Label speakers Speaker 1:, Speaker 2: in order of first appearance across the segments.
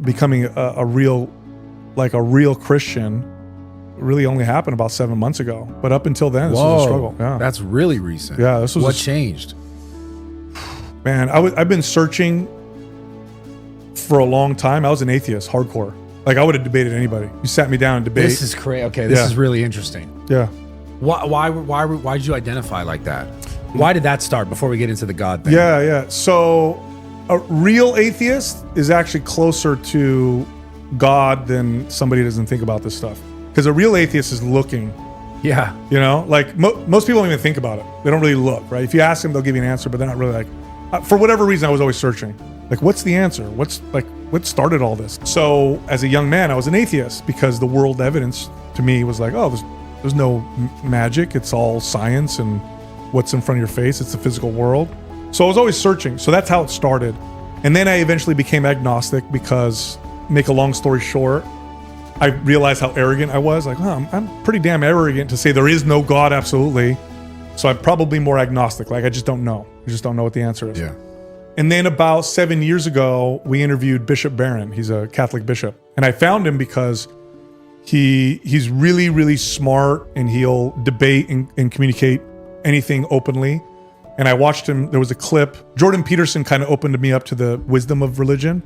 Speaker 1: becoming a real Christian really only happened about 7 months ago. But up until then, this was a struggle. Yeah.
Speaker 2: That's really recent.
Speaker 1: Yeah, this was
Speaker 2: what changed?
Speaker 1: Man, I've been searching for a long time. I was an atheist, hardcore. Like, I would have debated anybody. You sat me down and debate.
Speaker 2: This is crazy. Okay, this is really interesting.
Speaker 1: Yeah.
Speaker 2: Why did you identify like that? Why did that start before we get into the God thing?
Speaker 1: Yeah. So a real atheist is actually closer to God than somebody who doesn't think about this stuff. Because a real atheist is looking.
Speaker 2: Yeah.
Speaker 1: You know, like most people don't even think about it. They don't really look, right? If you ask them, they'll give you an answer, but they're not really like, for whatever reason, I was always searching. Like, what's the answer? What started all this? So as a young man, I was an atheist because the world evidence to me was like, oh, there's no magic. It's all science and what's in front of your face. It's the physical world. So I was always searching. So that's how it started. And then I eventually became agnostic because, make a long story short, I realized how arrogant I was. Like, I'm pretty damn arrogant to say there is no God, absolutely. So I'm probably more agnostic. Like, I just don't know. I just don't know what the answer is.
Speaker 2: Yeah.
Speaker 1: And then about 7 years ago, we interviewed Bishop Barron. He's a Catholic bishop. And I found him because he's really, really smart, and he'll debate and communicate anything openly. And I watched him. There was a clip. Jordan Peterson kind of opened me up to the wisdom of religion.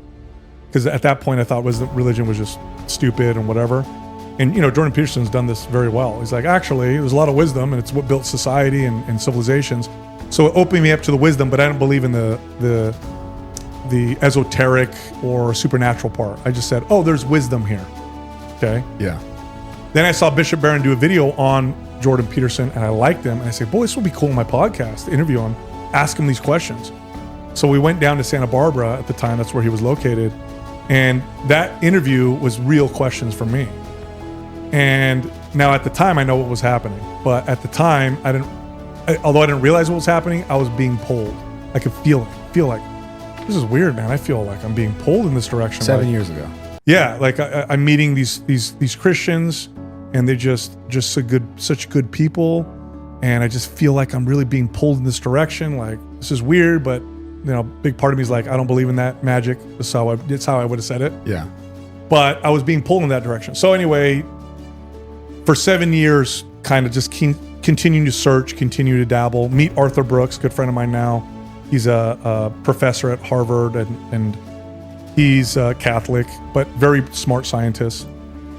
Speaker 1: Because at that point, I thought religion was just stupid and whatever. And, Jordan Peterson's done this very well. He's like, actually, there's a lot of wisdom, and it's what built society and civilizations. So it opened me up to the wisdom, but I don't believe in the esoteric or supernatural part. I just said, oh, there's wisdom here. Okay?
Speaker 2: Yeah.
Speaker 1: Then I saw Bishop Barron do a video on Jordan Peterson, and I liked him. And I said, boy, this would be cool in my podcast to interview him, ask him these questions. So we went down to Santa Barbara at the time. That's where he was located. And that interview was real questions from me. And now at the time, I know what was happening. But at the time, although I didn't realize what was happening, I was being pulled. I could feel like, this is weird, man. I feel like I'm being pulled in this direction.
Speaker 2: 7 years ago.
Speaker 1: Yeah, like I'm meeting these Christians, and they're just such good people. And I just feel like I'm really being pulled in this direction. Like, this is weird, but big part of me is like, I don't believe in that magic. That's how I would have said it.
Speaker 2: Yeah.
Speaker 1: But I was being pulled in that direction. So anyway, for 7 years, kind of just continuing to search, continue to dabble, meet Arthur Brooks, good friend of mine now. He's a professor at Harvard, and he's Catholic, but very smart scientist.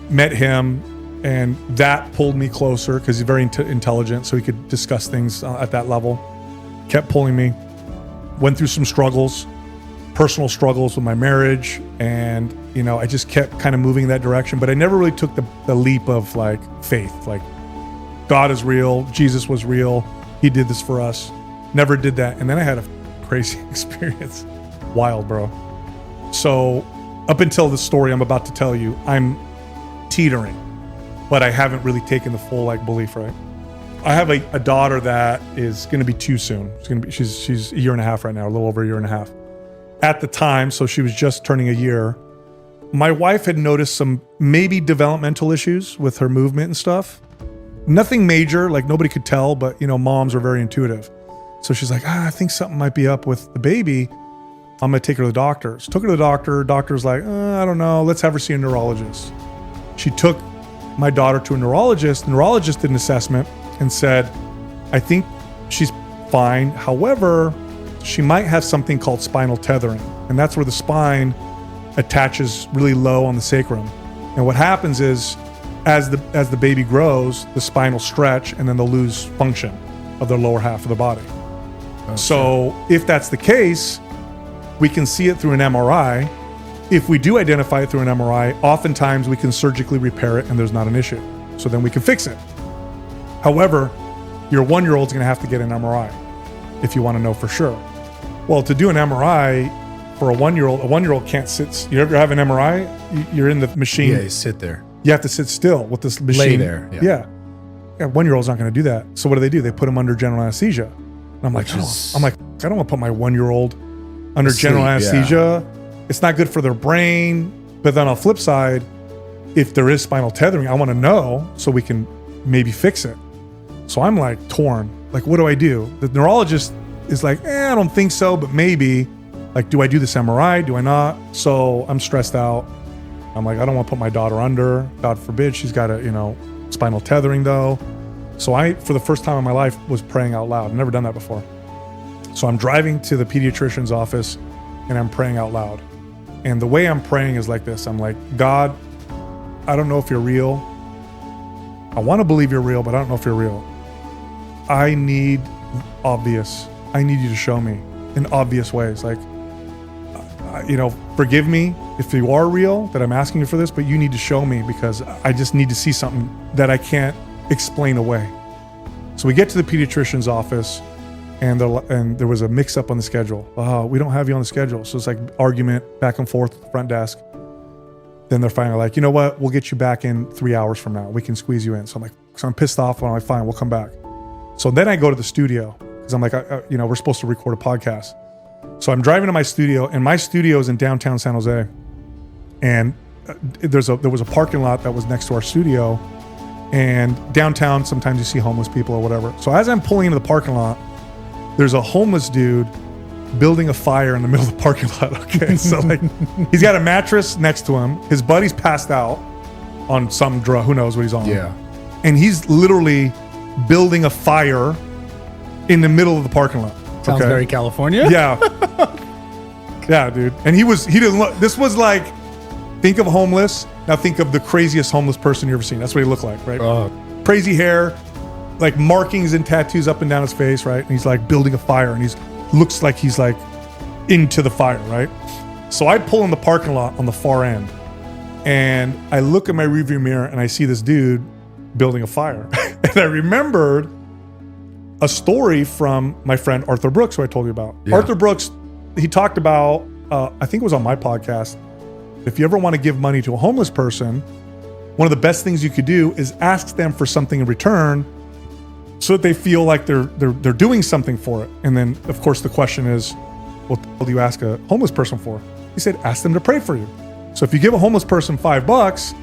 Speaker 1: Met him, and that pulled me closer because he's very intelligent, so he could discuss things at that level. Kept pulling me. Went through some struggles, personal struggles with my marriage, and I just kept kind of moving in that direction, but I never really took the leap of like faith, like God is real, Jesus was real, he did this for us. Never did that. And then I had a crazy experience. Wild, bro. So up until the story I'm about to tell you, I'm teetering, but I haven't really taken the full belief, right? I have a daughter that is going to be 2 soon. She's a year and a half right now, a little over a year and a half. At the time, so she was just turning a year. My wife had noticed some maybe developmental issues with her movement and stuff. Nothing major, like nobody could tell, but moms are very intuitive. So she's like, I think something might be up with the baby. I'm going to take her to the doctors. Took her to the doctor. Doctor's like, I don't know. Let's have her see a neurologist. She took my daughter to a neurologist. The neurologist did an assessment and said, I think she's fine. However, she might have something called spinal tethering. And that's where the spine attaches really low on the sacrum. And what happens is, as the baby grows, the spine will stretch, and then they'll lose function of their lower half of the body. Okay. So if that's the case, we can see it through an MRI. If we do identify it through an MRI, oftentimes we can surgically repair it and there's not an issue. So then we can fix it. However, your 1-year-old's going to have to get an MRI if you want to know for sure. Well, to do an MRI for a 1-year-old can't sit. You ever have an MRI? You're in the machine.
Speaker 2: Yeah, you sit there.
Speaker 1: You have to sit still with this machine.
Speaker 2: Lay there.
Speaker 1: Yeah. 1-year-old's not going to do that. So what do? They put him under general anesthesia. And I'm like, I don't want to put my 1-year-old under general anesthesia. Yeah. It's not good for their brain. But then on the flip side, if there is spinal tethering, I want to know so we can maybe fix it. So I'm like torn. Like, what do I do? The neurologist is like, I don't think so, but maybe. Like, do I do this MRI? Do I not? So I'm stressed out. I'm like, I don't want to put my daughter under. God forbid, she's got a, spinal tethering though. So I, for the first time in my life, was praying out loud. I've never done that before. So I'm driving to the pediatrician's office and I'm praying out loud. And the way I'm praying is like this. I'm like, God, I don't know if you're real. I want to believe you're real, but I don't know if you're real. I need you to show me in obvious ways. Like, forgive me if you are real, that I'm asking you for this, but you need to show me because I just need to see something that I can't explain away. So we get to the pediatrician's office and there was a mix up on the schedule. Oh, we don't have you on the schedule. So it's like argument back and forth at the front desk. Then they're finally like, you know what? We'll get you back in 3 hours from now. We can squeeze you in. So I'm pissed off. I'm like, fine, we'll come back. So then I go to the studio because I'm like, we're supposed to record a podcast. So I'm driving to my studio, and my studio is in downtown San Jose. And there was a parking lot that was next to our studio. And downtown, sometimes you see homeless people or whatever. So as I'm pulling into the parking lot, there's a homeless dude building a fire in the middle of the parking lot. Okay, so like he's got a mattress next to him. His buddy's passed out on some drug. Who knows what he's on?
Speaker 2: Yeah.
Speaker 1: And he's literally building a fire in the middle of the parking lot.
Speaker 2: Sounds very California.
Speaker 1: Yeah. Yeah, dude. And he didn't look. This was like, think of homeless. Now think of the craziest homeless person you ever seen. That's what he looked like, right? Crazy hair, like markings and tattoos up and down his face, right? And he's like building a fire, and looks like he's like into the fire, right? So I pull in the parking lot on the far end, and I look at my rearview mirror and I see this dude building a fire. And I remembered a story from my friend Arthur Brooks, who I told you about. Yeah. Arthur Brooks, he talked about, I think it was on my podcast, if you ever want to give money to a homeless person, one of the best things you could do is ask them for something in return so that they feel like they're doing something for it. And then, of course, the question is, what the hell do you ask a homeless person for? He said, ask them to pray for you. So if you give a homeless person $5,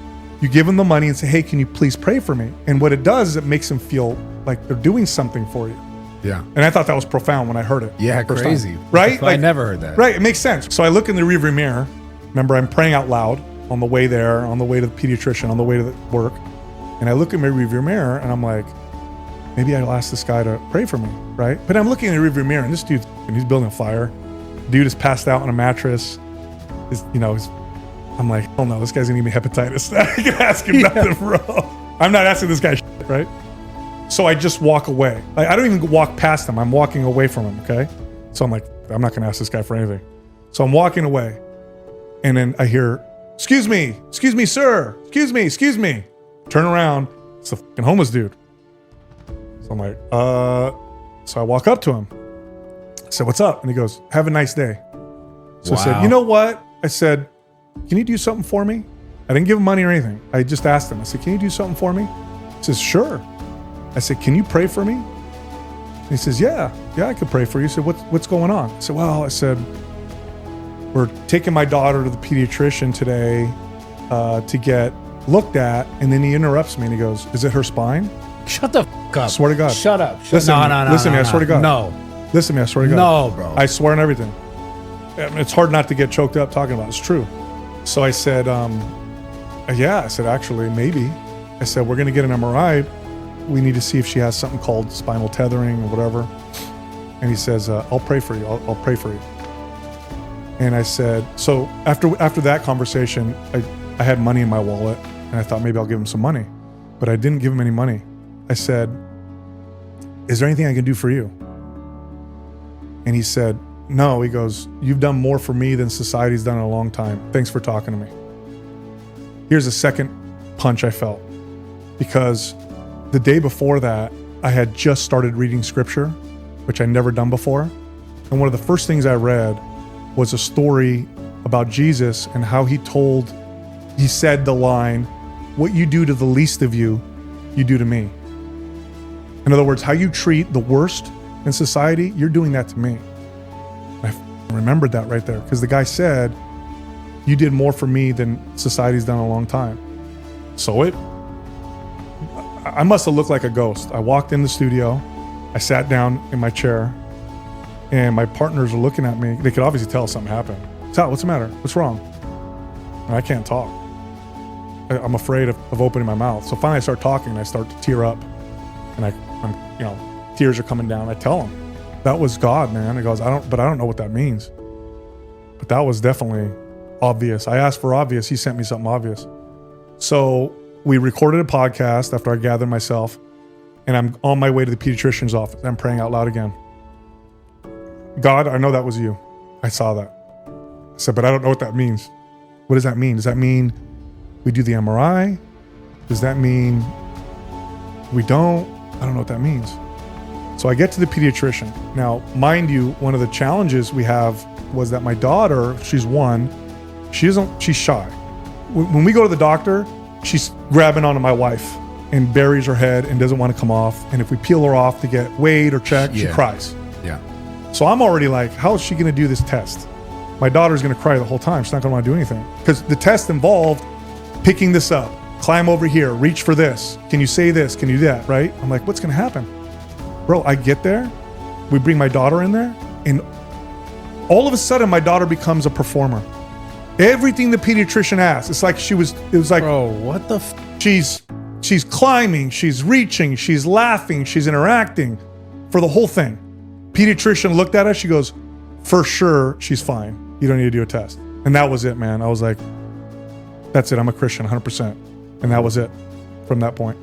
Speaker 1: you give them the money and say, hey, can you please pray for me? And what it does is it makes them feel like they're doing something for you.
Speaker 2: Yeah.
Speaker 1: And I thought that was profound when I heard it.
Speaker 2: Yeah, crazy.
Speaker 1: Time. Right?
Speaker 2: I never heard that.
Speaker 1: Right, it makes sense. So I look in the rearview mirror. Remember, I'm praying out loud on the way there, on the way to the pediatrician, on the way to the work. And I look in my rearview mirror and I'm like, maybe I'll ask this guy to pray for me, right? But I'm looking in the rearview mirror and this dude, he's building a fire. Dude is passed out on a mattress. I'm like, oh no, this guy's gonna give me hepatitis. I can ask him nothing, bro. I'm not asking this guy shit, right? So I just walk away. I don't even walk past him. I'm walking away from him, okay? So I'm like, I'm not gonna ask this guy for anything. So I'm walking away. And then I hear, excuse me, sir. Excuse me. Turn around. It's a fucking homeless dude. So I'm like, so I walk up to him. I said, what's up? And he goes, have a nice day. So I said, you know what? I said, can you do something for me? I didn't give him money or anything. I just asked him. I said, can you do something for me? He says, sure. I said, can you pray for me? And he says, yeah, I could pray for you. He said, what's going on? I said, well, we're taking my daughter to the pediatrician today to get looked at. And then he interrupts me and he goes, is it her spine?
Speaker 2: Shut the fuck up.
Speaker 1: I swear to God.
Speaker 2: Shut up.
Speaker 1: Listen to me, I swear to God.
Speaker 2: No.
Speaker 1: Listen to me, I swear to God.
Speaker 2: No, bro.
Speaker 1: I swear on everything. I mean, it's hard not to get choked up talking about it. It's true. So I said, yeah. I said, actually, maybe. I said, we're going to get an MRI. We need to see if she has something called spinal tethering or whatever. And he says, I'll pray for you. I'll pray for you. And I said, so after that conversation, I had money in my wallet and I thought maybe I'll give him some money, but I didn't give him any money. I said, is there anything I can do for you? And he said, no. He goes, you've done more for me than society's done in a long time. Thanks for talking to me. Here's a second punch I felt, because the day before that, I had just started reading scripture, which I'd never done before. And one of the first things I read was a story about Jesus and how he said the line, what you do to the least of you, you do to me. In other words, how you treat the worst in society, you're doing that to me. I remembered that right there, because the guy said, you did more for me than society's done in a long time. So I must have looked like a ghost. I walked in the studio, I sat down in my chair, And my partners are looking at me. They could obviously tell something happened. Sal, what's the matter? What's wrong? And I can't talk. I'm afraid of opening my mouth. So finally I start talking and I start to tear up. And I'm tears are coming down. I tell him, that was God, man. He goes, I don't know what that means. But that was definitely obvious. I asked for obvious. He sent me something obvious. So we recorded a podcast after I gathered myself, and I'm on my way to the pediatrician's office. I'm praying out loud again. God, I know that was you. I saw that. I said, but I don't know what that means. What does that mean? Does that mean we do the MRI? Does that mean we don't? I don't know what that means. So I get to the pediatrician. Now, mind you, one of the challenges we have was that my daughter, she's 1, she's shy. When we go to the doctor, she's grabbing onto my wife and buries her head and doesn't want to come off. And if we peel her off to get weighed or checked, she cries.
Speaker 2: Yeah.
Speaker 1: So I'm already like, how is she going to do this test? My daughter's going to cry the whole time. She's not going to want to do anything. Because the test involved picking this up, climb over here, reach for this. Can you say this? Can you do that? Right? I'm like, what's going to happen? Bro, I get there. We bring my daughter in there. And all of a sudden, my daughter becomes a performer. Everything the pediatrician asked, it was like,
Speaker 2: bro, what the
Speaker 1: she's climbing, she's reaching, she's laughing, she's interacting for the whole thing. Pediatrician looked at us, she goes, for sure, she's fine. You don't need to do a test. And that was it, man. I was like, that's it. I'm a Christian, 100%. And that was it from that point.